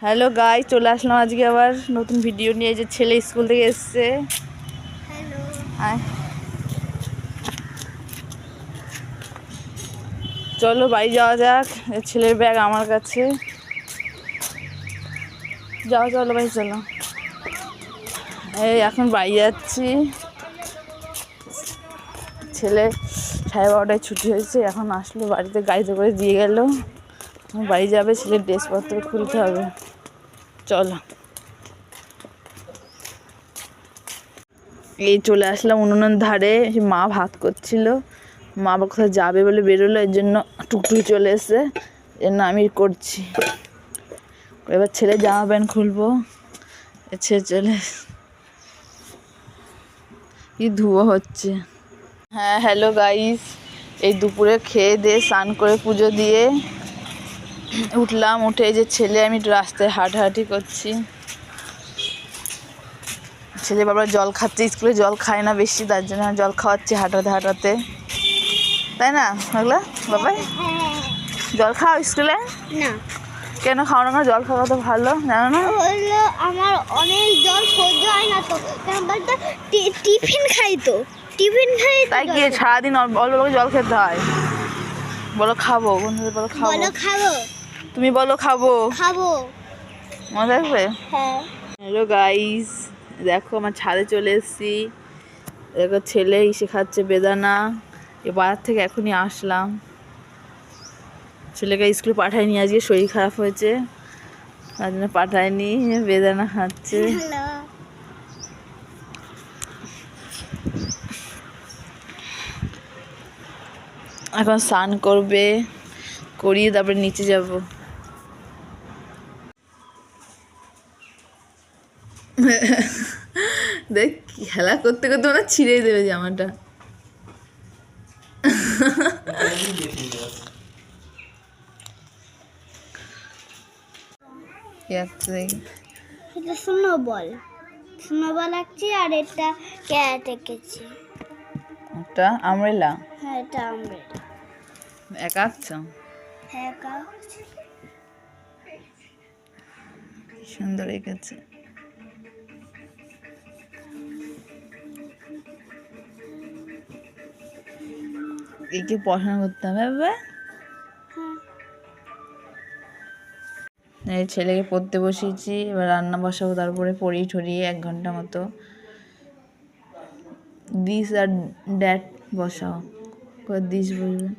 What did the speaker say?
Hello guy, চলে আসলাম আজকে আবার নতুন ভিডিও নিয়ে। যে ছেলে স্কুল থেকে এসছে। চলো বাড়ি যাওয়া যাক। ছেলের ব্যাগ আমার কাছে। যাও, চলো ভাই, চলো। এই এখন বাড়ি যাচ্ছি। ছেলে 12:30টায় ছুটি হয়েছে, এখন আসলো বাড়িতে, গাড়িতে করে দিয়ে গেল। বাড়ি যাবে, ছেলের ড্রেসপত্র খুলতে হবে। চলো, এই চলে আসলাম উনুনের ধারে। মা ভাত করছিল, মা আবার কোথায় যাবে বলে বেরোলো, এর জন্য টুকটুকি চলে এসে, এর জন্য আমি করছি। এবার ছেলে জামা প্যান্ট খুলবো। চলে কি ধুয়ো হচ্ছে। হ্যাঁ, হ্যালো গাইস, এই দুপুরে খেয়ে দিয়ে স্নান করে পুজো দিয়ে উঠলাম। উঠে যে ছেলে আমি রাস্তায় হাঁটাহাঁটি করছি। ছেলে বাবার জল খাচ্ছে, স্কুলে জল খায় না বেশি, তার জন্য জল খাওয়াচ্ছি হাঁটাতে হাঁটাতে, তাই না ওগুলা? বাবাই জল খাও স্কুলে? না। কেন খাও না? জল খাওয়া তো ভালো, জানো না? আমার অনেক জল সহ্য হয় না তো, বলতো টিফিন খাই তো, টিফিন খাই। তাই কি সারাদিন অল্প জল খেতে হয়? বলো খাবো, বন্ধুদের বলো খাবো। বলো খাবো। তুমি বলো খাবো। খাবো। মনে থাকবে? হ্যাঁ। হ্যালো গাইস, দেখো আমার ছাদে চলে এসেছি। দেখো ছেলে ইসে খাচ্ছে বেদানা। বাজার থেকে এখনই আসলাম। ছেলেকে স্কুলে পাঠায়নি, আজকে শরীর খারাপ হয়েছে, তার জন্য পাঠায়নি। বেদানা খাচ্ছে। এখন স্নান করবে, করিয়ে তারপরে নিচে যাব। দেখ খেলা করতে করতে মানে ছিঁড়েই দেবে জামাটা। এটা স্নোবল আঁকছি, আর এটা ক্যাট এঁকেছি। একটা আমরেলা। হ্যাঁ, এটা আমরেলা। একা আঁকছো? হ্যাঁ, একা আঁকছি। সুন্দর এঁকেছে। একে পড়াশোনা করতে হবে বাবা। এই ছেলেকে পড়তে বসিয়েছি, এবার রান্না বসাবো, তারপরে পড়িয়ে ঠরিয়ে 1 ঘন্টা মতো দিস আর ড্যাট বসাও। দিস বলবে।